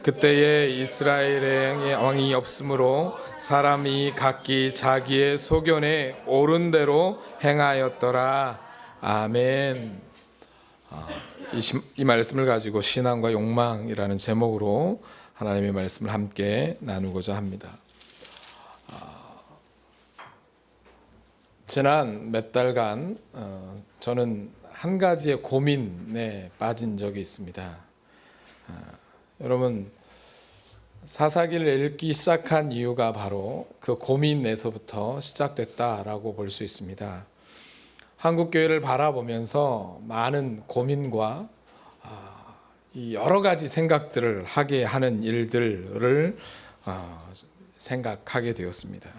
그때에 이스라엘의 왕이 없으므로 사람이 각기 자기의 소견에 옳은 대로 행하였더라. 아멘. 이 말씀을 가지고 신앙과 욕망이라는 제목으로 하나님의 말씀을 함께 나누고자 합니다. 지난 몇 달간 저는 한 가지의 고민에 빠진 적이 있습니다. 여러분, 사사기를 읽기 시작한 이유가 바로 그 고민에서부터 시작됐다라고 볼 수 있습니다. 한국교회를 바라보면서 많은 고민과 여러 가지 생각들을 하게 하는 일들을 생각하게 되었습니다.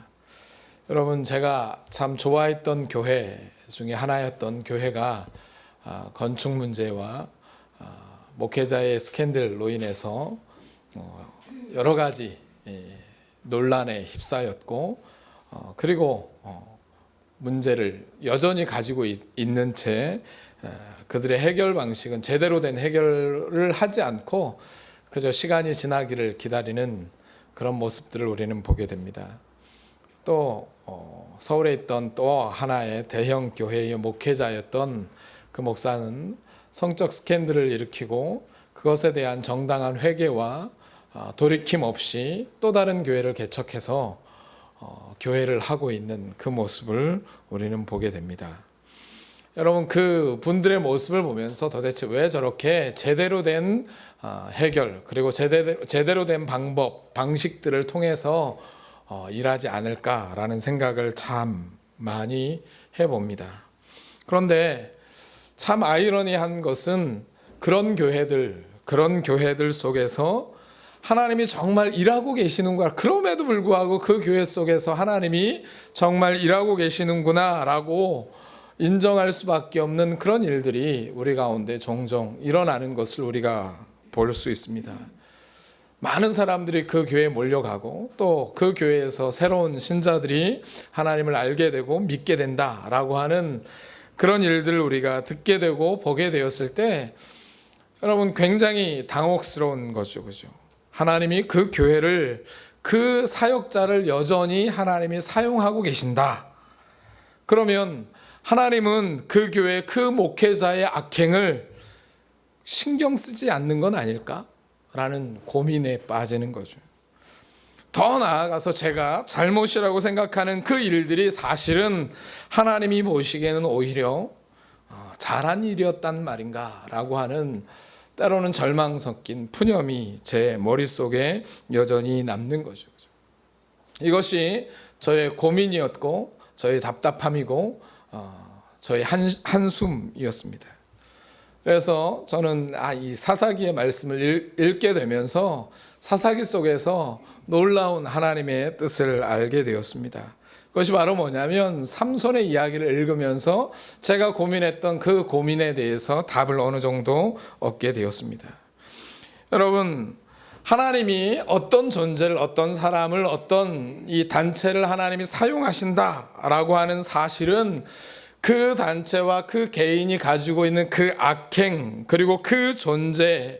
여러분, 제가 참 좋아했던 교회 중에 하나였던 교회가 건축 문제와 목회자의 스캔들로 인해서 여러 가지 논란에 휩싸였고, 그리고 문제를 여전히 가지고 있는 채 그들의 해결 방식은 제대로 된 해결을 하지 않고 그저 시간이 지나기를 기다리는 그런 모습들을 우리는 보게 됩니다. 또 서울에 있던 또 하나의 대형 교회의 목회자였던 그 목사는 성적 스캔들을 일으키고 그것에 대한 정당한 회개와 돌이킴 없이 또 다른 교회를 개척해서 교회를 하고 있는 그 모습을 우리는 보게 됩니다. 여러분, 그 분들의 모습을 보면서 도대체 왜 저렇게 제대로 된 해결, 그리고 제대로 된 방식들을 통해서 일하지 않을까라는 생각을 참 많이 해봅니다. 그런데 참 아이러니한 것은 그런 교회들 속에서 하나님이 정말 일하고 계시는구나, 그럼에도 불구하고 그 교회 속에서 하나님이 정말 일하고 계시는구나 라고 인정할 수밖에 없는 그런 일들이 우리 가운데 종종 일어나는 것을 우리가 볼 수 있습니다. 많은 사람들이 그 교회에 몰려가고 또 그 교회에서 새로운 신자들이 하나님을 알게 되고 믿게 된다라고 하는 그런 일들을 우리가 듣게 되고 보게 되었을 때 여러분, 굉장히 당혹스러운 거죠. 그죠? 하나님이 그 교회를, 그 사역자를 여전히 하나님이 사용하고 계신다. 그러면 하나님은 그 교회, 그 목회자의 악행을 신경 쓰지 않는 건 아닐까? 라는 고민에 빠지는 거죠. 더 나아가서 제가 잘못이라고 생각하는 그 일들이 사실은 하나님이 보시기에는 오히려 잘한 일이었단 말인가 라고 하는, 때로는 절망 섞인 푸념이 제 머릿속에 여전히 남는 거죠. 이것이 저의 고민이었고 저의 답답함이고 저의 한숨이었습니다. 그래서 저는 이 사사기의 말씀을 읽게 되면서 사사기 속에서 놀라운 하나님의 뜻을 알게 되었습니다. 그것이 바로 뭐냐면 삼손의 이야기를 읽으면서 제가 고민했던 그 고민에 대해서 답을 어느 정도 얻게 되었습니다. 여러분, 하나님이 어떤 존재를, 어떤 사람을, 어떤 이 단체를 하나님이 사용하신다라고 하는 사실은 그 단체와 그 개인이 가지고 있는 그 악행, 그리고 그 존재의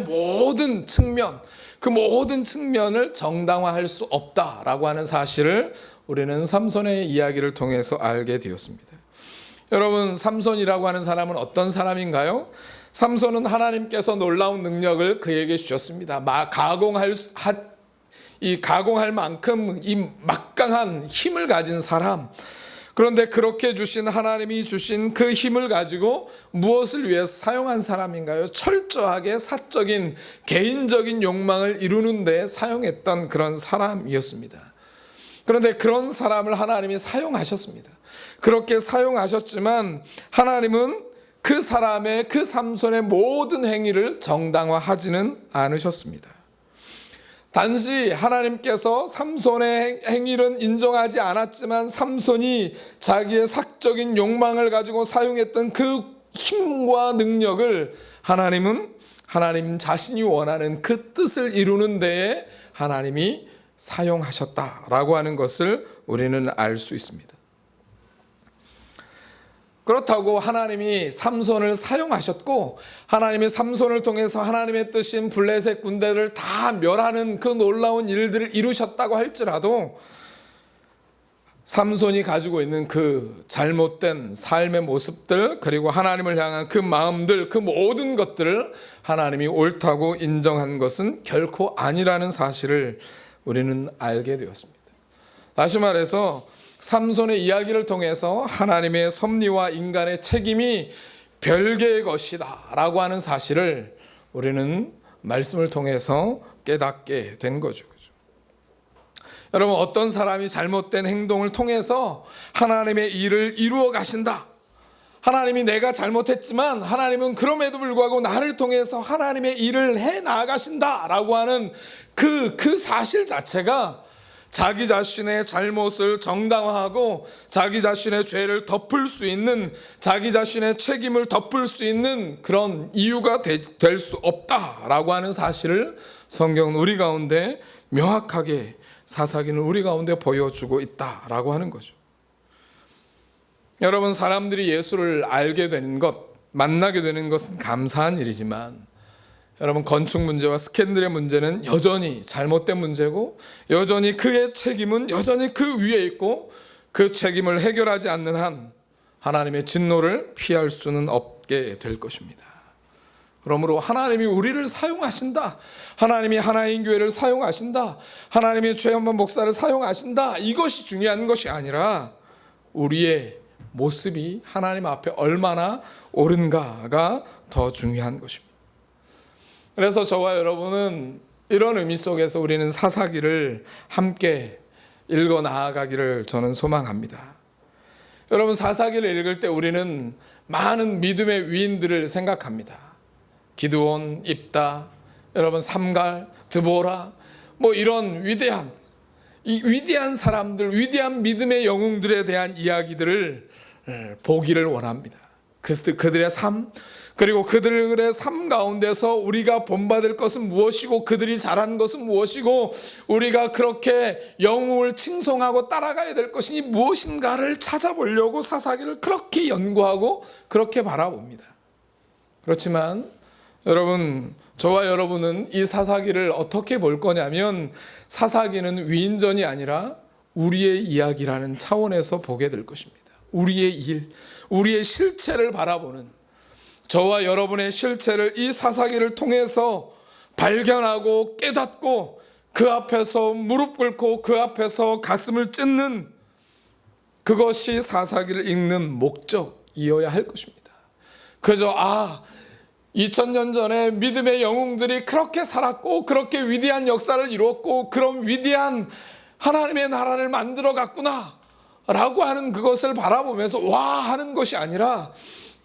모든 측면, 그 모든 측면을 정당화할 수 없다라고 하는 사실을 우리는 삼손의 이야기를 통해서 알게 되었습니다. 여러분, 삼손이라고 하는 사람은 어떤 사람인가요? 삼손은 하나님께서 놀라운 능력을 그에게 주셨습니다. 가공할 만큼 이 막강한 힘을 가진 사람. 그런데 그렇게 주신 하나님이 주신 그 힘을 가지고 무엇을 위해서 사용한 사람인가요? 철저하게 사적인 개인적인 욕망을 이루는 데 사용했던 그런 사람이었습니다. 그런데 그런 사람을 하나님이 사용하셨습니다. 그렇게 사용하셨지만 하나님은 그 사람의, 그 삼손의 모든 행위를 정당화하지는 않으셨습니다. 단지 하나님께서 삼손의 행위는 인정하지 않았지만 삼손이 자기의 사적인 욕망을 가지고 사용했던 그 힘과 능력을 하나님은 하나님 자신이 원하는 그 뜻을 이루는 데에 하나님이 사용하셨다라고 하는 것을 우리는 알 수 있습니다. 그렇다고 하나님이 삼손을 사용하셨고 하나님이 삼손을 통해서 하나님의 뜻인 블레셋 군대를 다 멸하는 그 놀라운 일들을 이루셨다고 할지라도 삼손이 가지고 있는 그 잘못된 삶의 모습들, 그리고 하나님을 향한 그 마음들, 그 모든 것들을 하나님이 옳다고 인정한 것은 결코 아니라는 사실을 우리는 알게 되었습니다. 다시 말해서 삼손의 이야기를 통해서 하나님의 섭리와 인간의 책임이 별개의 것이다 라고 하는 사실을 우리는 말씀을 통해서 깨닫게 된 거죠. 여러분, 어떤 사람이 잘못된 행동을 통해서 하나님의 일을 이루어 가신다. 하나님이 내가 잘못했지만 하나님은 그럼에도 불구하고 나를 통해서 하나님의 일을 해 나가신다 라고 하는 그 사실 자체가 자기 자신의 잘못을 정당화하고 자기 자신의 죄를 덮을 수 있는, 자기 자신의 책임을 덮을 수 있는 그런 이유가 될 수 없다라고 하는 사실을 성경은 우리 가운데 명확하게, 사사기는 우리 가운데 보여주고 있다라고 하는 거죠. 여러분, 사람들이 예수를 알게 되는 것, 만나게 되는 것은 감사한 일이지만 여러분, 건축 문제와 스캔들의 문제는 여전히 잘못된 문제고, 여전히 그의 책임은 여전히 그 위에 있고, 그 책임을 해결하지 않는 한 하나님의 진노를 피할 수는 없게 될 것입니다. 그러므로 하나님이 우리를 사용하신다, 하나님이 하나인 교회를 사용하신다, 하나님이 최현만 목사를 사용하신다, 이것이 중요한 것이 아니라 우리의 모습이 하나님 앞에 얼마나 옳은가가 더 중요한 것입니다. 그래서 저와 여러분은 이런 의미 속에서 우리는 사사기를 함께 읽어 나아가기를 저는 소망합니다. 여러분, 사사기를 읽을 때 우리는 많은 믿음의 위인들을 생각합니다. 기드온, 입다, 여러분 삼갈, 드보라, 이런 위대한 사람들, 위대한 믿음의 영웅들에 대한 이야기들을 보기를 원합니다. 그들의 삶, 그리고 그들의 삶 가운데서 우리가 본받을 것은 무엇이고, 그들이 잘한 것은 무엇이고, 우리가 그렇게 영웅을 칭송하고 따라가야 될 것이 무엇인가를 찾아보려고 사사기를 그렇게 연구하고 그렇게 바라봅니다. 그렇지만 여러분, 저와 여러분은 이 사사기를 어떻게 볼 거냐면, 사사기는 위인전이 아니라 우리의 이야기라는 차원에서 보게 될 것입니다. 우리의 일, 우리의 실체를 바라보는, 저와 여러분의 실체를 이 사사기를 통해서 발견하고 깨닫고 그 앞에서 무릎 꿇고 그 앞에서 가슴을 찢는, 그것이 사사기를 읽는 목적이어야 할 것입니다. 그저 2000년 전에 믿음의 영웅들이 그렇게 살았고 그렇게 위대한 역사를 이루었고 그런 위대한 하나님의 나라를 만들어 갔구나 라고 하는 그것을 바라보면서 와 하는 것이 아니라,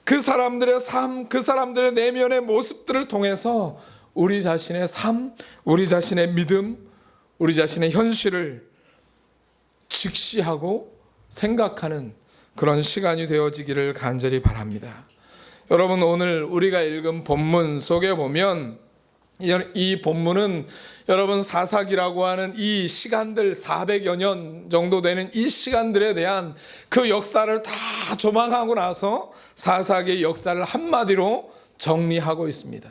그 사람들의 삶, 그 사람들의 내면의 모습들을 통해서 우리 자신의 삶, 우리 자신의 믿음, 우리 자신의 현실을 직시하고 생각하는 그런 시간이 되어지기를 간절히 바랍니다. 여러분, 오늘 우리가 읽은 본문 속에 보면 이 본문은 여러분 사사기라고 하는 이 시간들, 400여 년 정도 되는 이 시간들에 대한 그 역사를 다 조망하고 나서 사사기의 역사를 한마디로 정리하고 있습니다.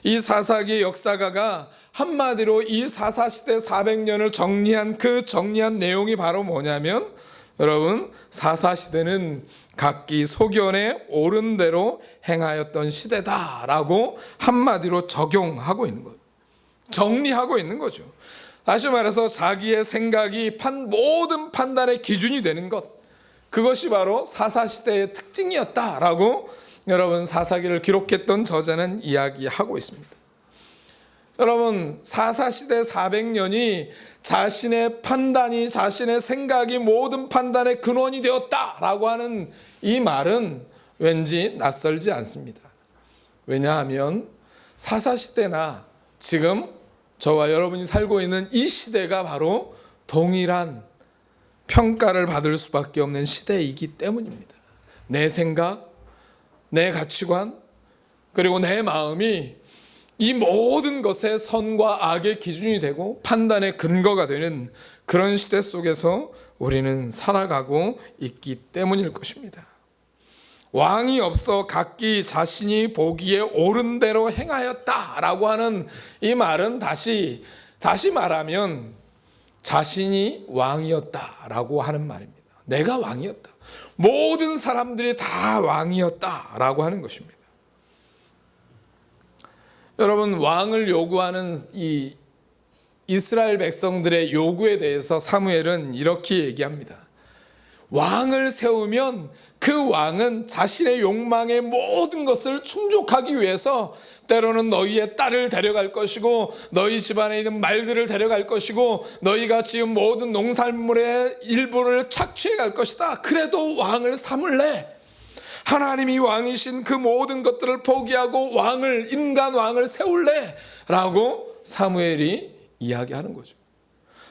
이 사사기의 역사가가 한마디로 이 사사시대 400년을 정리한 그 정리한 내용이 바로 뭐냐면, 여러분, 사사시대는 각기 소견에 옳은 대로 행하였던 시대다라고 한마디로 적용하고 있는 거죠. 정리하고 있는 거죠. 다시 말해서 자기의 생각이 모든 판단의 기준이 되는 것, 그것이 바로 사사시대의 특징이었다라고 여러분 사사기를 기록했던 저자는 이야기하고 있습니다. 여러분, 사사시대 400년이 자신의 판단이, 자신의 생각이 모든 판단의 근원이 되었다라고 하는 이 말은 왠지 낯설지 않습니다. 왜냐하면 사사시대나 지금 저와 여러분이 살고 있는 이 시대가 바로 동일한 평가를 받을 수밖에 없는 시대이기 때문입니다. 내 생각, 내 가치관, 그리고 내 마음이 이 모든 것의 선과 악의 기준이 되고 판단의 근거가 되는 그런 시대 속에서 우리는 살아가고 있기 때문일 것입니다. 왕이 없어 각기 자신이 보기에 옳은 대로 행하였다라고 하는 이 말은 다시 말하면 자신이 왕이었다라고 하는 말입니다. 내가 왕이었다. 모든 사람들이 다 왕이었다라고 하는 것입니다. 여러분, 왕을 요구하는 이 이스라엘 백성들의 요구에 대해서 사무엘은 이렇게 얘기합니다. 왕을 세우면 그 왕은 자신의 욕망의 모든 것을 충족하기 위해서 때로는 너희의 딸을 데려갈 것이고 너희 집안에 있는 말들을 데려갈 것이고 너희가 지은 모든 농산물의 일부를 착취해 갈 것이다. 그래도 왕을 삼을래? 하나님이 왕이신 그 모든 것들을 포기하고 인간 왕을 세울래? 라고 사무엘이 이야기하는 거죠.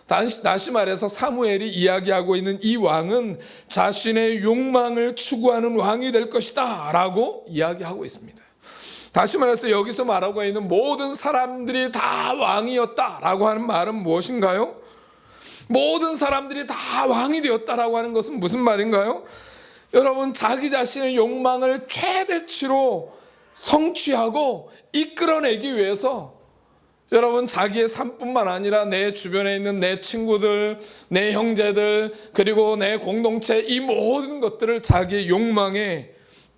다시 말해서 사무엘이 이야기하고 있는 이 왕은 자신의 욕망을 추구하는 왕이 될 것이다 라고 이야기하고 있습니다. 다시 말해서 여기서 말하고 있는 모든 사람들이 다 왕이었다 라고 하는 말은 무엇인가요? 모든 사람들이 다 왕이 되었다라고 하는 것은 무슨 말인가요? 여러분, 자기 자신의 욕망을 최대치로 성취하고 이끌어내기 위해서 여러분, 자기의 삶뿐만 아니라 내 주변에 있는 내 친구들, 내 형제들, 그리고 내 공동체, 이 모든 것들을 자기의 욕망의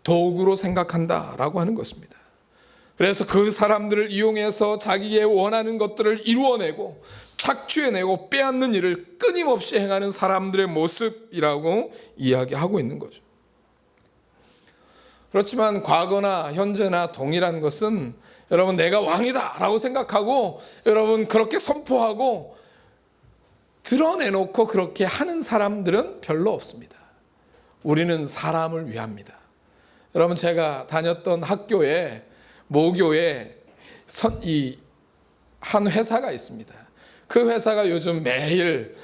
도구로 생각한다라고 하는 것입니다. 그래서 그 사람들을 이용해서 자기의 원하는 것들을 이루어내고 착취해내고 빼앗는 일을 끊임없이 행하는 사람들의 모습이라고 이야기하고 있는 거죠. 그렇지만 과거나 현재나 동일한 것은 여러분, 내가 왕이다 라고 생각하고 여러분 그렇게 선포하고 드러내놓고 그렇게 하는 사람들은 별로 없습니다. 우리는 사람을 위합니다. 여러분, 제가 다녔던 학교에 모교에 한 회사가 있습니다. 그 회사가 요즘 매일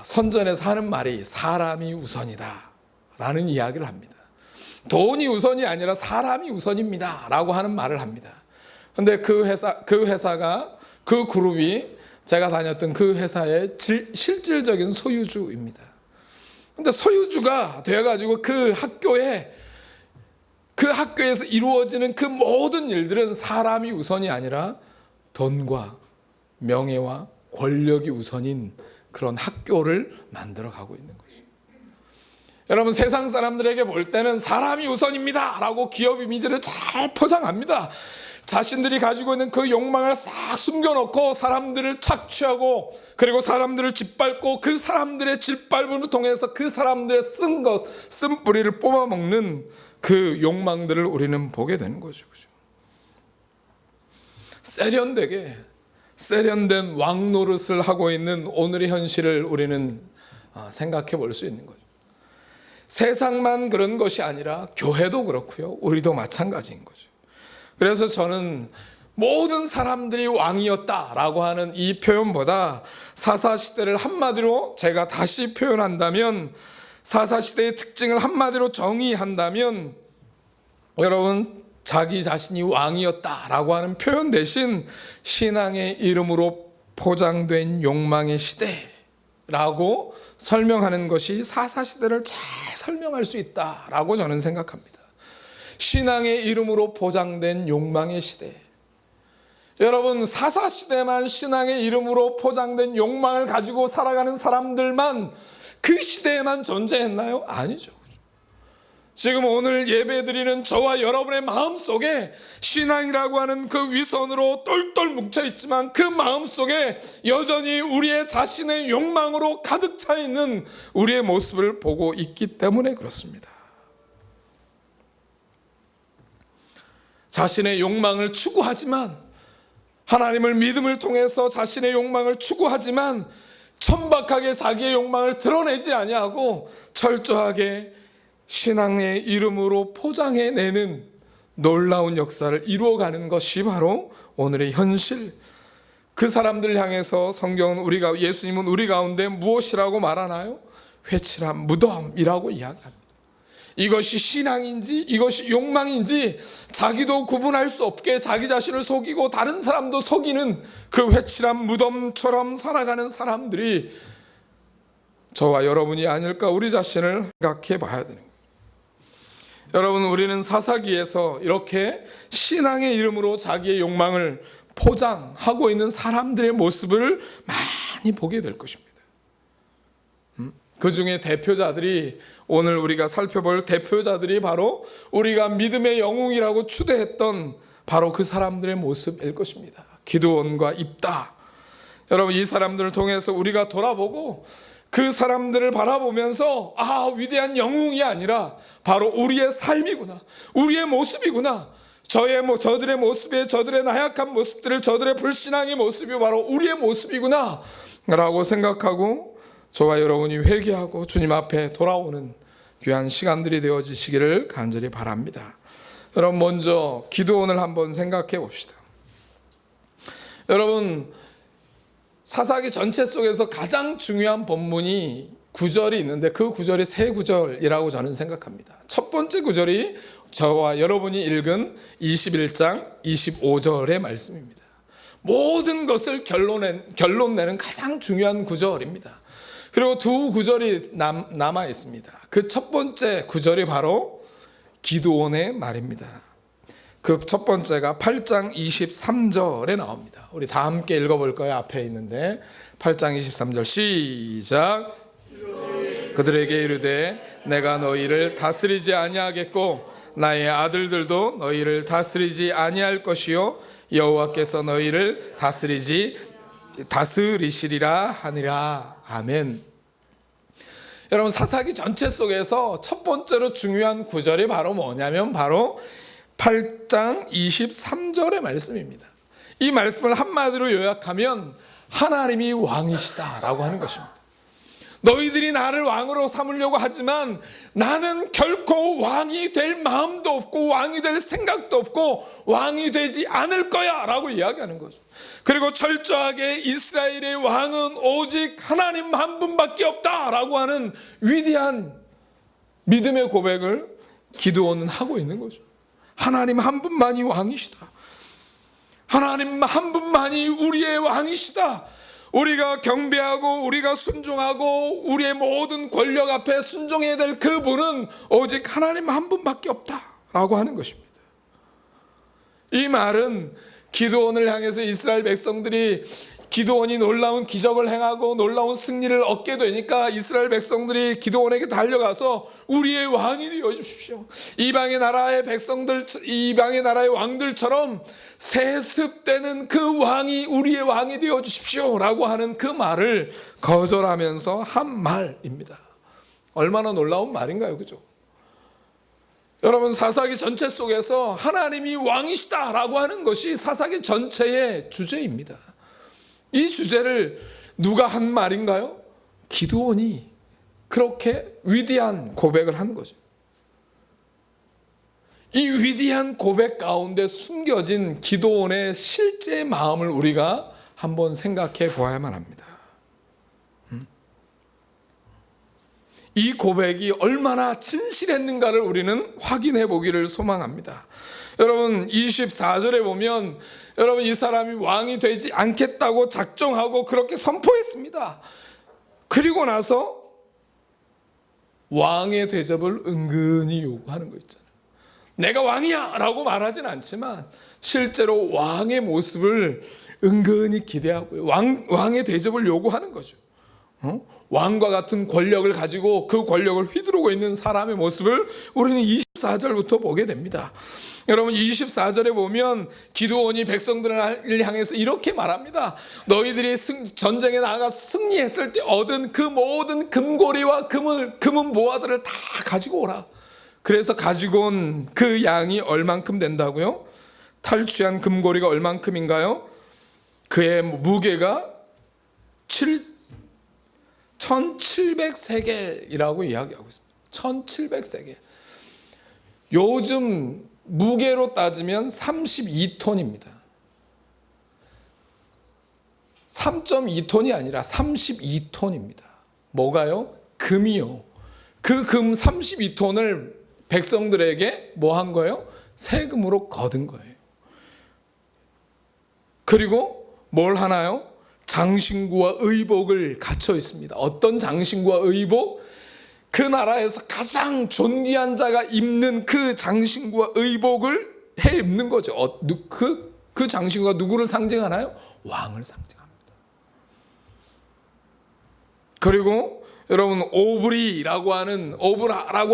선전에서 하는 말이 사람이 우선이다 라는 이야기를 합니다. 돈이 우선이 아니라 사람이 우선입니다 라고 하는 말을 합니다. 근데 그 회사가, 그 그룹이 제가 다녔던 그 회사의 실질적인 소유주입니다. 근데 소유주가 되어가지고 그 학교에서 이루어지는 그 모든 일들은 사람이 우선이 아니라 돈과 명예와 권력이 우선인 그런 학교를 만들어 가고 있는 거죠. 여러분, 세상 사람들에게 볼 때는 사람이 우선입니다 라고 기업 이미지를 잘 포장합니다. 자신들이 가지고 있는 그 욕망을 싹 숨겨놓고 사람들을 착취하고 그리고 사람들을 짓밟고 그 사람들의 짓밟음을 통해서 그 사람들의 쓴 뿌리를 뽑아먹는 그 욕망들을 우리는 보게 되는 거죠. 세련된 왕 노릇을 하고 있는 오늘의 현실을 우리는 생각해 볼 수 있는 거죠. 세상만 그런 것이 아니라 교회도 그렇고요. 우리도 마찬가지인 거죠. 그래서 저는 모든 사람들이 왕이었다라고 하는 이 표현보다 사사시대를 한마디로 제가 다시 표현한다면, 사사시대의 특징을 한마디로 정의한다면 여러분, 자기 자신이 왕이었다라고 하는 표현 대신 신앙의 이름으로 포장된 욕망의 시대라고 설명하는 것이 사사시대를 잘 설명할 수 있다라고 저는 생각합니다. 신앙의 이름으로 포장된 욕망의 시대. 여러분, 사사시대만 신앙의 이름으로 포장된 욕망을 가지고 살아가는 사람들만 그 시대에만 존재했나요? 아니죠. 지금 오늘 예배드리는 저와 여러분의 마음속에 신앙이라고 하는 그 위선으로 똘똘 뭉쳐있지만 그 마음속에 여전히 우리의 자신의 욕망으로 가득 차 있는 우리의 모습을 보고 있기 때문에 그렇습니다. 자신의 욕망을 추구하지만, 하나님을 믿음을 통해서 자신의 욕망을 추구하지만 천박하게 자기의 욕망을 드러내지 아니하고 철저하게 신앙의 이름으로 포장해내는 놀라운 역사를 이루어가는 것이 바로 오늘의 현실. 그 사람들 향해서 성경은 예수님은 우리 가운데 무엇이라고 말하나요? 회칠한 무덤이라고 이야기합니다. 이것이 신앙인지 이것이 욕망인지 자기도 구분할 수 없게 자기 자신을 속이고 다른 사람도 속이는 그 회칠한 무덤처럼 살아가는 사람들이 저와 여러분이 아닐까, 우리 자신을 생각해 봐야 되는 거예요. 여러분, 우리는 사사기에서 이렇게 신앙의 이름으로 자기의 욕망을 포장하고 있는 사람들의 모습을 많이 보게 될 것입니다. 그 중에 대표자들이, 오늘 우리가 살펴볼 대표자들이 바로 우리가 믿음의 영웅이라고 추대했던 바로 그 사람들의 모습일 것입니다. 기드온과 입다. 여러분, 이 사람들을 통해서 우리가 돌아보고 그 사람들을 바라보면서 위대한 영웅이 아니라 바로 우리의 삶이구나, 우리의 모습이구나, 저들의 모습에, 저들의 나약한 모습들을, 저들의 불신앙의 모습이 바로 우리의 모습이구나 라고 생각하고 저와 여러분이 회개하고 주님 앞에 돌아오는 귀한 시간들이 되어지시기를 간절히 바랍니다. 여러분, 먼저 기드온을 한번 생각해 봅시다. 여러분, 사사기 전체 속에서 가장 중요한 본문이 구절이 있는데 그 구절이 세 구절이라고 저는 생각합니다. 첫 번째 구절이 저와 여러분이 읽은 21장 25절의 말씀입니다. 모든 것을 결론 내는 가장 중요한 구절입니다. 그리고 두 구절이 남아 있습니다. 그 첫 번째 구절이 바로 기드온의 말입니다. 그 첫 번째가 8장 23절에 나옵니다. 우리 다 함께 읽어볼 거예요. 앞에 있는데 8장 23절 시작. 그들에게 이르되 내가 너희를 다스리지 아니하겠고 나의 아들들도 너희를 다스리지 아니할 것이요 여호와께서 너희를 다스리시리라 하니라. 아멘. 여러분, 사사기 전체 속에서 첫 번째로 중요한 구절이 바로 뭐냐면 바로 8장 23절의 말씀입니다. 이 말씀을 한마디로 요약하면 하나님이 왕이시다라고 하는 것입니다. 너희들이 나를 왕으로 삼으려고 하지만 나는 결코 왕이 될 마음도 없고 왕이 될 생각도 없고 왕이 되지 않을 거야 라고 이야기하는 거죠. 그리고 철저하게 이스라엘의 왕은 오직 하나님 한 분밖에 없다라고 하는 위대한 믿음의 고백을 기드온은 하고 있는 거죠. 하나님 한 분만이 왕이시다. 하나님 한 분만이 우리의 왕이시다. 우리가 경배하고 우리가 순종하고 우리의 모든 권력 앞에 순종해야 될 그분은 오직 하나님 한 분밖에 없다라고 하는 것입니다. 이 말은 기드온을 향해서 이스라엘 백성들이 기드온이 놀라운 기적을 행하고 놀라운 승리를 얻게 되니까 이스라엘 백성들이 기드온에게 달려가서 우리의 왕이 되어 주십시오. 이방의 나라의 백성들, 이방의 나라의 왕들처럼 세습되는 그 왕이 우리의 왕이 되어 주십시오 라고 하는 그 말을 거절하면서 한 말입니다. 얼마나 놀라운 말인가요? 그죠? 여러분, 사사기 전체 속에서 하나님이 왕이시다라고 하는 것이 사사기 전체의 주제입니다. 이 주제를 누가 한 말인가요? 기드온이 그렇게 위대한 고백을 한 거죠. 이 위대한 고백 가운데 숨겨진 기드온의 실제 마음을 우리가 한번 생각해 보아야만 합니다. 이 고백이 얼마나 진실했는가를 우리는 확인해 보기를 소망합니다. 여러분, 24절에 보면 여러분, 이 사람이 왕이 되지 않겠다고 작정하고 그렇게 선포했습니다. 그리고 나서 왕의 대접을 은근히 요구하는 거 있잖아요. 내가 왕이야 라고 말하진 않지만 실제로 왕의 모습을 은근히 기대하고요. 왕의 대접을 요구하는 거죠. 왕과 같은 권력을 가지고 그 권력을 휘두르고 있는 사람의 모습을 우리는 24절부터 보게 됩니다. 여러분, 24절에 보면 기드온이 백성들을 향해서 이렇게 말합니다. 너희들이 전쟁에 나가 승리했을 때 얻은 그 모든 금고리와 금은 모아들을 다 가지고 오라. 그래서 가지고 온 그 양이 얼만큼 된다고요? 탈취한 금고리가 얼만큼인가요? 그의 무게가 1700세겔이라고 이야기하고 있습니다. 1700세겔. 요즘 무게로 따지면 32톤입니다. 3.2톤이 아니라 32톤입니다. 뭐가요? 금이요. 그 금 32톤을 백성들에게 뭐 한 거예요? 세금으로 거둔 거예요. 그리고 뭘 하나요? 장신구와 의복을 갖춰 있습니다. 어떤 장신구와 의복? 그 나라에서 가장 존귀한 자가 입는 그 장신구와 의복을 해 입는 거죠. 그 장신구가 누구를 상징하나요? 왕을 상징합니다. 그리고 여러분 오브라라고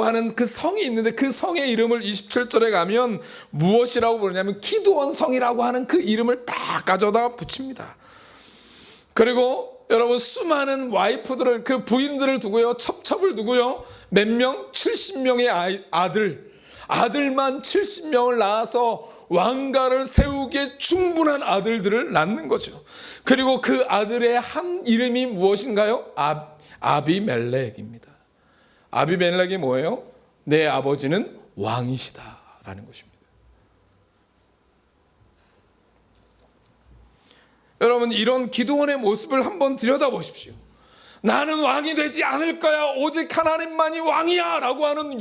하는 그 성이 있는데 그 성의 이름을 27절에 가면 무엇이라고 부르냐면 기드온 성이라고 하는 그 이름을 딱 가져다 붙입니다. 그리고 여러분 수많은 와이프들을, 그 부인들을 두고요, 첩첩을 두고요, 몇 명? 70명의 아들만 70명을 낳아서 왕가를 세우기에 충분한 아들들을 낳는 거죠. 그리고 그 아들의 한 이름이 무엇인가요? 아비멜렉입니다. 아비멜렉이 뭐예요? 내 아버지는 왕이시다라는 것입니다. 여러분 이런 기드온의 모습을 한번 들여다보십시오. 나는 왕이 되지 않을 거야, 오직 하나님만이 왕이야 라고 하는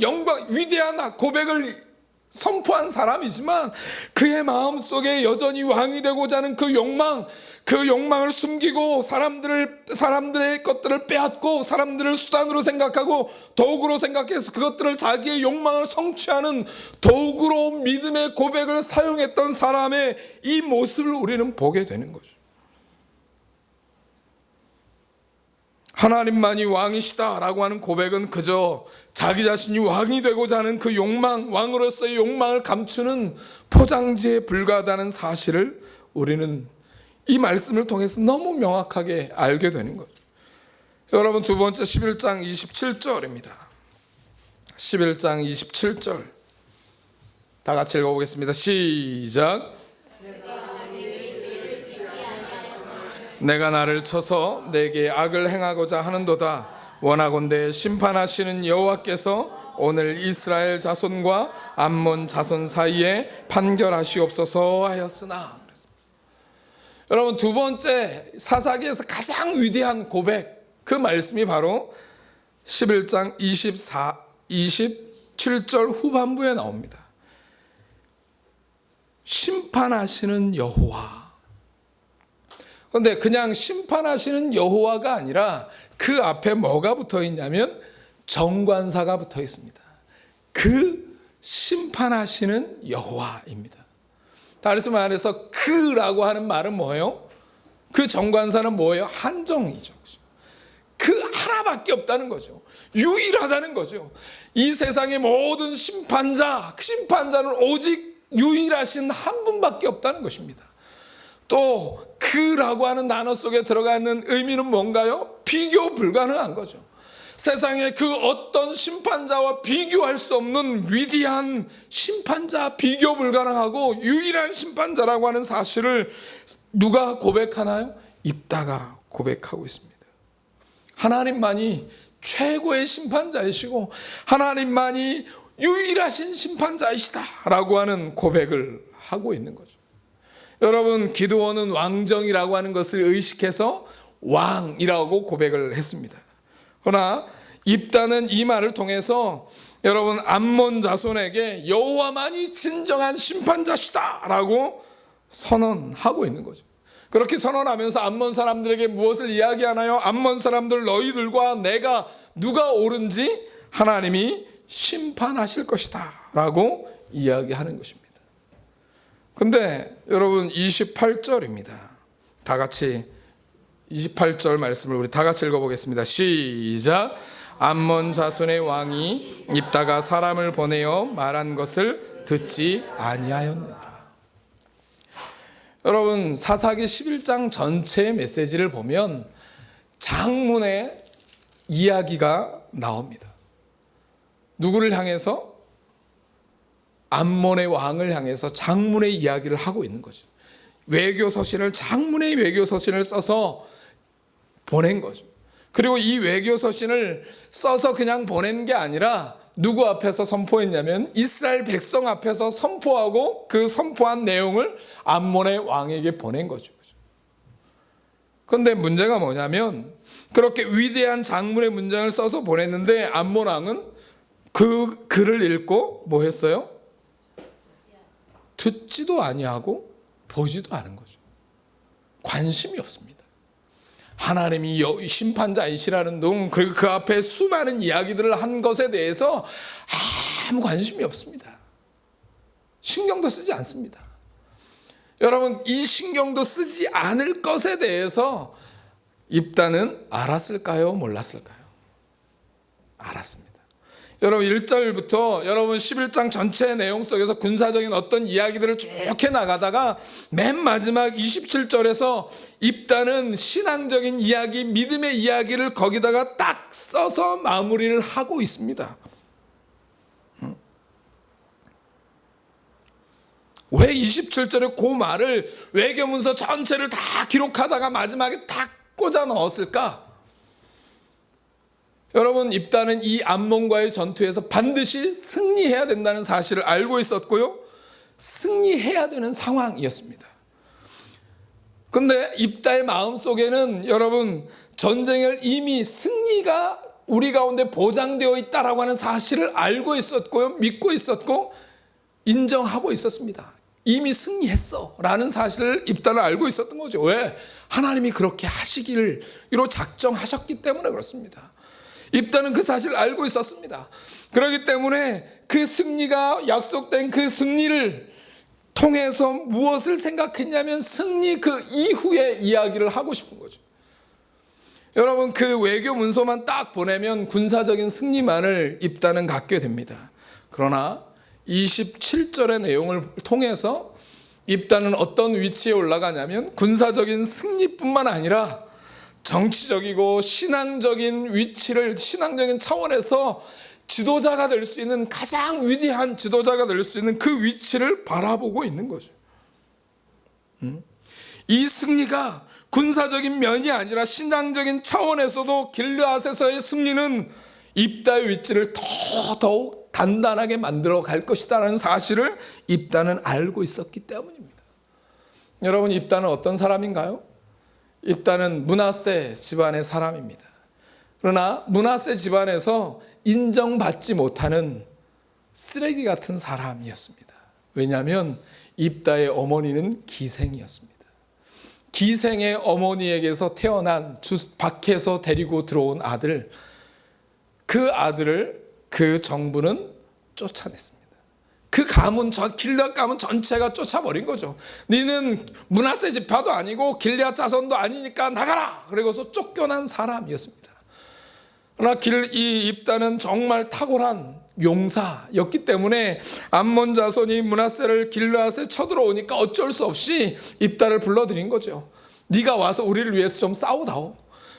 위대한 고백을 선포한 사람이지만 그의 마음속에 여전히 왕이 되고자 하는 그 욕망을 숨기고 사람들의 것들을 빼앗고 사람들을 수단으로 생각하고 도구로 생각해서 그것들을 자기의 욕망을 성취하는 도구로 믿음의 고백을 사용했던 사람의 이 모습을 우리는 보게 되는 거죠. 하나님만이 왕이시다라고 하는 고백은 그저 자기 자신이 왕이 되고자 하는 그 왕으로서의 욕망을 감추는 포장지에 불과하다는 사실을 우리는 이 말씀을 통해서 너무 명확하게 알게 되는 거죠. 여러분 두 번째 11장 27절입니다. 11장 27절 다 같이 읽어보겠습니다. 시작. 내가 나를 쳐서 내게 악을 행하고자 하는도다. 원하건대 심판하시는 여호와께서 오늘 이스라엘 자손과 암몬 자손 사이에 판결하시옵소서 하였으나. 여러분 두 번째 사사기에서 가장 위대한 고백, 그 말씀이 바로 11장 27절 후반부에 나옵니다. 심판하시는 여호와. 그런데 그냥 심판하시는 여호와가 아니라 그 앞에 뭐가 붙어 있냐면 정관사가 붙어 있습니다. 그 심판하시는 여호와입니다. 다시 말해서 그라고 하는 말은 뭐예요? 그 정관사는 뭐예요? 한정이죠. 그 하나밖에 없다는 거죠. 유일하다는 거죠. 이 세상의 모든 심판자는 오직 유일하신 한 분밖에 없다는 것입니다. 또 그라고 하는 단어 속에 들어가 있는 의미는 뭔가요? 비교 불가능한 거죠. 세상의 그 어떤 심판자와 비교할 수 없는 위대한 심판자, 비교 불가능하고 유일한 심판자라고 하는 사실을 누가 고백하나요? 입다가 고백하고 있습니다. 하나님만이 최고의 심판자이시고 하나님만이 유일하신 심판자이시다라고 하는 고백을 하고 있는 거죠. 여러분 기드온은 왕정이라고 하는 것을 의식해서 왕이라고 고백을 했습니다. 그러나 입다는 이 말을 통해서 여러분 암몬 자손에게 여호와만이 진정한 심판자시다라고 선언하고 있는 거죠. 그렇게 선언하면서 암몬 사람들에게 무엇을 이야기하나요? 암몬 사람들 너희들과 내가 누가 옳은지 하나님이 심판하실 것이다 라고 이야기하는 것입니다. 근데 여러분 28절입니다. 다 같이 28절 말씀을 우리 다 같이 읽어보겠습니다. 시작. 암몬 자손의 왕이 입다가 사람을 보내어 말한 것을 듣지 아니하였느니라. 여러분 사사기 11장 전체의 메시지를 보면 장문의 이야기가 나옵니다. 누구를 향해서? 암몬의 왕을 향해서 장문의 이야기를 하고 있는 거죠. 장문의 외교서신을 써서 보낸 거죠. 그리고 이 외교서신을 써서 그냥 보낸 게 아니라 누구 앞에서 선포했냐면 이스라엘 백성 앞에서 선포하고 그 선포한 내용을 암몬의 왕에게 보낸 거죠. 그런데 문제가 뭐냐면 그렇게 위대한 장문의 문장을 써서 보냈는데 암몬 왕은 그 글을 읽고 뭐 했어요? 듣지도 아니하고 보지도 않은 거죠. 관심이 없습니다. 하나님이 심판자이시라는 둥, 그리고 그 앞에 수많은 이야기들을 한 것에 대해서 아무 관심이 없습니다. 신경도 쓰지 않습니다. 여러분, 이 신경도 쓰지 않을 것에 대해서 입다는 알았을까요? 몰랐을까요? 알았습니다. 여러분 1절부터 여러분 11장 전체 내용 속에서 군사적인 어떤 이야기들을 쭉 해나가다가 맨 마지막 27절에서 입다는 신앙적인 이야기, 믿음의 이야기를 거기다가 딱 써서 마무리를 하고 있습니다. 왜 27절에 그 말을 외교문서 전체를 다 기록하다가 마지막에 딱 꽂아 넣었을까? 여러분, 입다는 이 암몬과의 전투에서 반드시 승리해야 된다는 사실을 알고 있었고요, 승리해야 되는 상황이었습니다. 그런데 입다의 마음속에는 여러분, 전쟁을 이미 승리가 우리 가운데 보장되어 있다라고 하는 사실을 알고 있었고요, 믿고 있었고 인정하고 있었습니다. 이미 승리했어 라는 사실을 입다는 알고 있었던 거죠. 왜? 하나님이 그렇게 하시기를 이로 작정하셨기 때문에 그렇습니다. 입다는 그 사실을 알고 있었습니다. 그렇기 때문에 그 승리가 약속된 그 승리를 통해서 무엇을 생각했냐면 승리 그 이후의 이야기를 하고 싶은 거죠. 여러분, 그 외교 문서만 딱 보내면 군사적인 승리만을 입다는 갖게 됩니다. 그러나 27절의 내용을 통해서 입다는 어떤 위치에 올라가냐면 군사적인 승리뿐만 아니라 정치적이고 신앙적인 위치를, 신앙적인 차원에서 지도자가 될 수 있는, 가장 위대한 지도자가 될 수 있는 그 위치를 바라보고 있는 거죠. 이 승리가 군사적인 면이 아니라 신앙적인 차원에서도 길르앗에서의 승리는 입다의 위치를 더더욱 단단하게 만들어 갈 것이다라는 사실을 입다는 알고 있었기 때문입니다. 여러분, 입다는 어떤 사람인가요? 입다는 므낫세 집안의 사람입니다. 그러나 므낫세 집안에서 인정받지 못하는 쓰레기 같은 사람이었습니다. 왜냐하면 입다의 어머니는 기생이었습니다. 기생의 어머니에게서 태어난 밖에서 데리고 들어온 아들, 그 아들을 그 정부는 쫓아냈습니다. 그 가문, 길앗 가문 전체가 쫓아버린 거죠. 너는 므낫세 지파도 아니고 길앗 자손도 아니니까 나가라! 그러고서 쫓겨난 사람이었습니다. 그러나 이 입다는 정말 탁월한 용사였기 때문에 암몬 자손이 므낫세를 길앗에 쳐들어오니까 어쩔 수 없이 입다를 불러들인 거죠. 네가 와서 우리를 위해서 좀 싸우다오.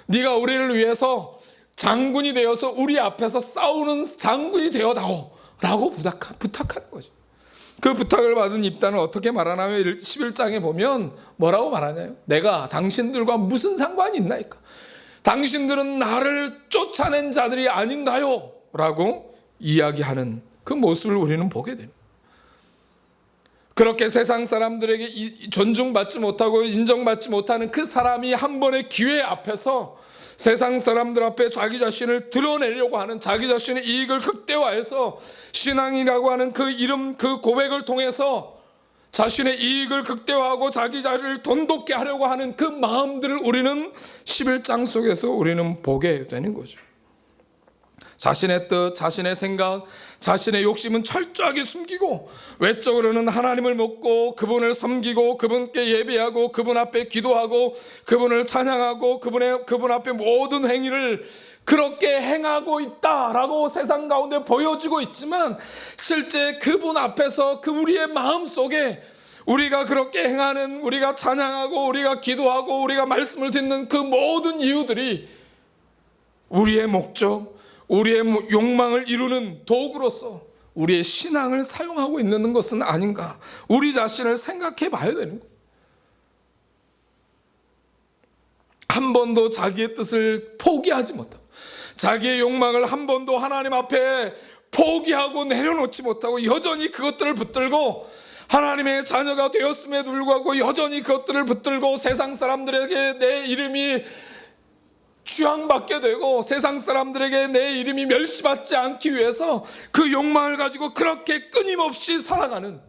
네가 우리를 위해서 장군이 되어서 우리 앞에서 싸우는 장군이 되어다오 라고 부탁하는 거죠. 그 부탁을 받은 입다는 어떻게 말하냐면 11장에 보면 뭐라고 말하냐요? 내가 당신들과 무슨 상관이 있나이까? 당신들은 나를 쫓아낸 자들이 아닌가요? 라고 이야기하는 그 모습을 우리는 보게 됩니다. 그렇게 세상 사람들에게 존중받지 못하고 인정받지 못하는 그 사람이 한 번의 기회 앞에서 세상 사람들 앞에 자기 자신을 드러내려고 하는, 자기 자신의 이익을 극대화해서 신앙이라고 하는 그 이름, 그 고백을 통해서 자신의 이익을 극대화하고 자기 자리를 돈독게 하려고 하는 그 마음들을 우리는 11장 속에서 우리는 보게 되는 거죠. 자신의 뜻, 자신의 생각, 자신의 욕심은 철저하게 숨기고 외적으로는 하나님을 먹고 그분을 섬기고 그분께 예배하고 그분 앞에 기도하고 그분을 찬양하고 그분 앞에 모든 행위를 그렇게 행하고 있다라고 세상 가운데 보여지고 있지만 실제 그분 앞에서 그 우리의 마음 속에 우리가 그렇게 행하는, 우리가 찬양하고 우리가 기도하고 우리가 말씀을 듣는 그 모든 이유들이 우리의 목적, 우리의 욕망을 이루는 도구로서 우리의 신앙을 사용하고 있는 것은 아닌가, 우리 자신을 생각해 봐야 되는 거예요. 한 번도 자기의 뜻을 포기하지 못하고 자기의 욕망을 한 번도 하나님 앞에 포기하고 내려놓지 못하고 여전히 그것들을 붙들고 하나님의 자녀가 되었음에도 불구하고 여전히 그것들을 붙들고 세상 사람들에게 내 이름이 취향받게 되고 세상 사람들에게 내 이름이 멸시받지 않기 위해서 그 욕망을 가지고 그렇게 끊임없이 살아가는,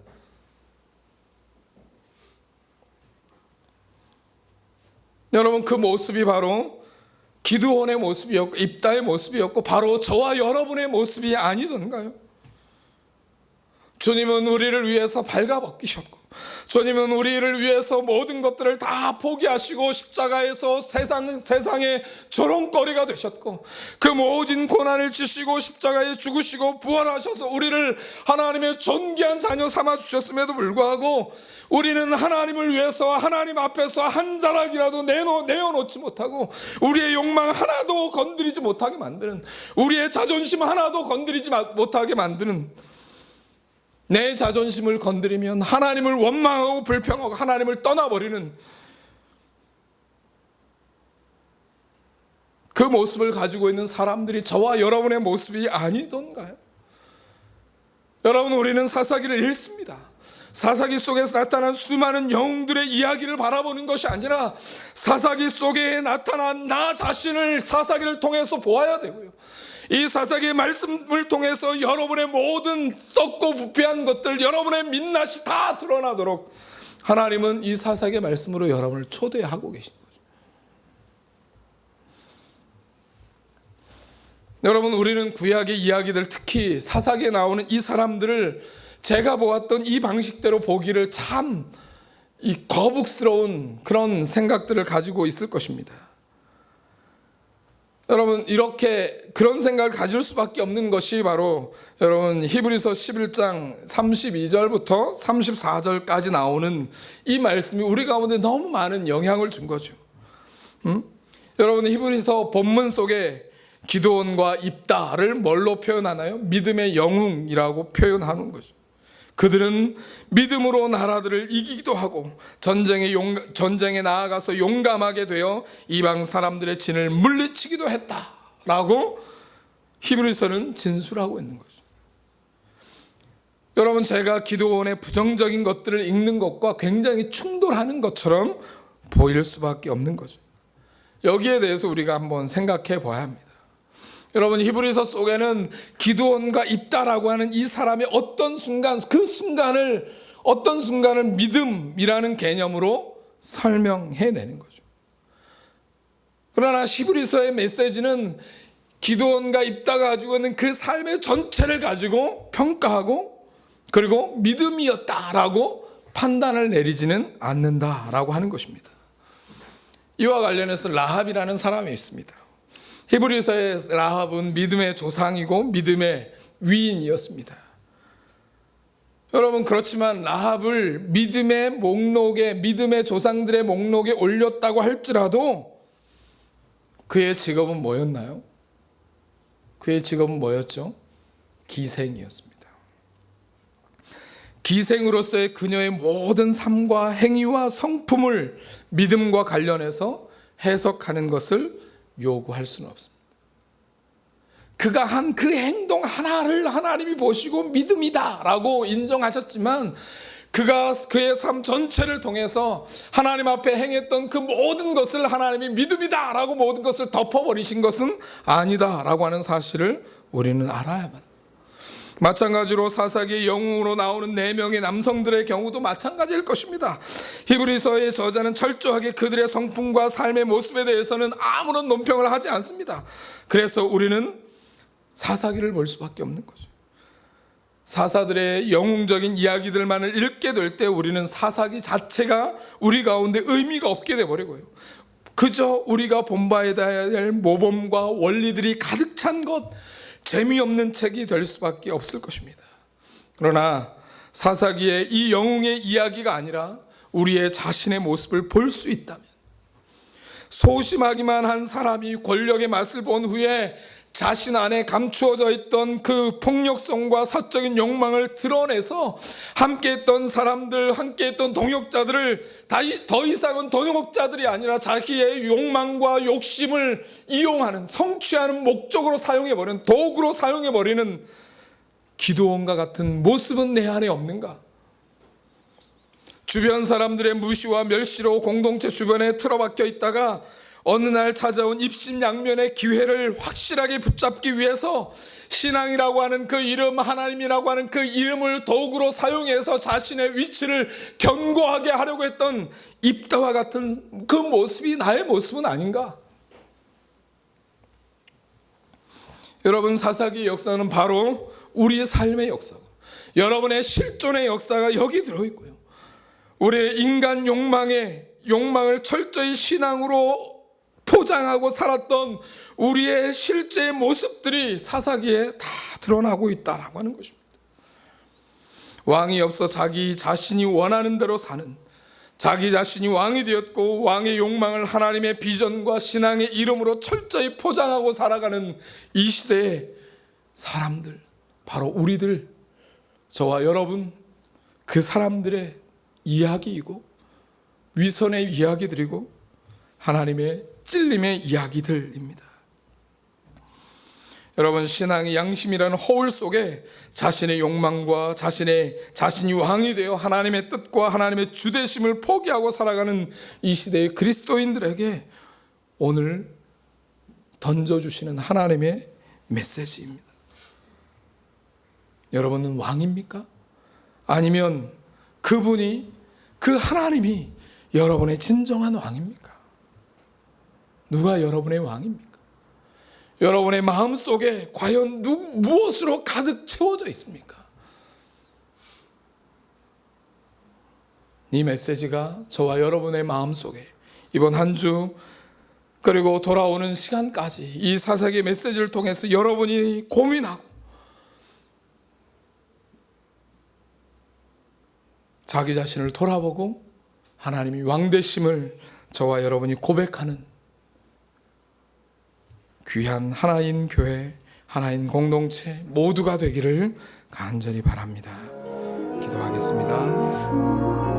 여러분, 그 모습이 바로 기드온의 모습이었고 입다의 모습이었고 바로 저와 여러분의 모습이 아니던가요? 주님은 우리를 위해서 발가벗기셨고, 주님은 우리를 위해서 모든 것들을 다 포기하시고 십자가에서 세상의 조롱거리가 되셨고, 그 모든 고난을 지시고 십자가에 죽으시고 부활하셔서 우리를 하나님의 존귀한 자녀 삼아 주셨음에도 불구하고 우리는 하나님을 위해서 하나님 앞에서 한 자락이라도 내어놓지 못하고 우리의 욕망 하나도 건드리지 못하게 만드는, 우리의 자존심 하나도 건드리지 못하게 만드는, 내 자존심을 건드리면 하나님을 원망하고 불평하고 하나님을 떠나버리는 그 모습을 가지고 있는 사람들이 저와 여러분의 모습이 아니던가요? 여러분, 우리는 사사기를 읽습니다. 사사기 속에서 나타난 수많은 영웅들의 이야기를 바라보는 것이 아니라 사사기 속에 나타난 나 자신을 사사기를 통해서 보아야 되고요, 이 사사기의 말씀을 통해서 여러분의 모든 썩고 부패한 것들, 여러분의 민낯이 다 드러나도록 하나님은 이 사사기의 말씀으로 여러분을 초대하고 계신 거죠. 여러분, 우리는 구약의 이야기들, 특히 사사기에 나오는 이 사람들을 제가 보았던 이 방식대로 보기를 참 거북스러운 그런 생각들을 가지고 있을 것입니다. 여러분, 이렇게 그런 생각을 가질 수밖에 없는 것이 바로 여러분 히브리서 11장 32절부터 34절까지 나오는 이 말씀이 우리 가운데 너무 많은 영향을 준 거죠. 여러분, 히브리서 본문 속에 기드온과 입다를 뭘로 표현하나요? 믿음의 영웅이라고 표현하는 거죠. 그들은 믿음으로 나라들을 이기기도 하고 전쟁에 나아가서 용감하게 되어 이방 사람들의 진을 물리치기도 했다라고 히브리서는 진술하고 있는 거죠. 여러분, 제가 기드온의 부정적인 것들을 읽는 것과 굉장히 충돌하는 것처럼 보일 수밖에 없는 거죠. 여기에 대해서 우리가 한번 생각해 봐야 합니다. 여러분, 히브리서 속에는 기드온과 입다라고 하는 이 사람의 어떤 순간을 믿음이라는 개념으로 설명해내는 거죠. 그러나 히브리서의 메시지는 기드온과 입다가 가지고 있는 그 삶의 전체를 가지고 평가하고 그리고 믿음이었다라고 판단을 내리지는 않는다라고 하는 것입니다. 이와 관련해서 라합이라는 사람이 있습니다. 히브리서의 라합은 믿음의 조상이고 믿음의 위인이었습니다. 여러분, 그렇지만 라합을 믿음의 조상들의 목록에 올렸다고 할지라도 그의 직업은 뭐였나요? 그의 직업은 뭐였죠? 기생이었습니다. 기생으로서의 그녀의 모든 삶과 행위와 성품을 믿음과 관련해서 해석하는 것을 요구할 수는 없습니다. 그가 한 그 행동 하나를 하나님이 보시고 믿음이다라고 인정하셨지만 그가 그의 삶 전체를 통해서 하나님 앞에 행했던 그 모든 것을 하나님이 믿음이다라고 모든 것을 덮어버리신 것은 아니다라고 하는 사실을 우리는 알아야만 합니다. 마찬가지로 사사기의 영웅으로 나오는 4명의 남성들의 경우도 마찬가지일 것입니다. 히브리서의 저자는 철저하게 그들의 성품과 삶의 모습에 대해서는 아무런 논평을 하지 않습니다. 그래서 우리는 사사기를 볼 수밖에 없는 거죠. 사사들의 영웅적인 이야기들만을 읽게 될 때 우리는 사사기 자체가 우리 가운데 의미가 없게 돼버리고요, 그저 우리가 본받아야 될 모범과 원리들이 가득 찬 것, 재미없는 책이 될 수밖에 없을 것입니다. 그러나 사사기의 이 영웅의 이야기가 아니라 우리의 자신의 모습을 볼 수 있다면, 소심하기만 한 사람이 권력의 맛을 본 후에 자신 안에 감추어져 있던 그 폭력성과 사적인 욕망을 드러내서 함께했던 사람들, 함께했던 동역자들을 더 이상은 동역자들이 아니라 자기의 욕망과 욕심을 이용하는, 성취하는 목적으로 사용해버리는, 도구로 사용해버리는 기드온과 같은 모습은 내 안에 없는가? 주변 사람들의 무시와 멸시로 공동체 주변에 틀어박혀 있다가 어느 날 찾아온 입신양면의 기회를 확실하게 붙잡기 위해서 신앙이라고 하는 그 이름, 하나님이라고 하는 그 이름을 도구로 사용해서 자신의 위치를 견고하게 하려고 했던 입다와 같은 그 모습이 나의 모습은 아닌가? 여러분, 사사기의 역사는 바로 우리의 삶의 역사고, 여러분의 실존의 역사가 여기 들어있고요, 우리의 인간 욕망을 철저히 신앙으로 포장하고 살았던 우리의 실제 모습들이 사사기에 다 드러나고 있다라고 하는 것입니다. 왕이 없어 자기 자신이 원하는 대로 사는, 자기 자신이 왕이 되었고 왕의 욕망을 하나님의 비전과 신앙의 이름으로 철저히 포장하고 살아가는 이 시대의 사람들, 바로 우리들, 저와 여러분, 그 사람들의 이야기이고 위선의 이야기들이고 하나님의 찔림의 이야기들입니다. 여러분, 신앙의 양심이라는 허울 속에 자신의 욕망과 자신이 왕이 되어 하나님의 뜻과 하나님의 주대심을 포기하고 살아가는 이 시대의 그리스도인들에게 오늘 던져주시는 하나님의 메시지입니다. 여러분은 왕입니까? 아니면 그분이, 그 하나님이 여러분의 진정한 왕입니까? 누가 여러분의 왕입니까? 여러분의 마음속에 과연 무엇으로 가득 채워져 있습니까? 이 메시지가 저와 여러분의 마음속에 이번 한 주 그리고 돌아오는 시간까지 이 사사기 메시지를 통해서 여러분이 고민하고 자기 자신을 돌아보고 하나님이 왕되심을 저와 여러분이 고백하는 귀한 하나인 교회, 하나인 공동체 모두가 되기를 간절히 바랍니다. 기도하겠습니다.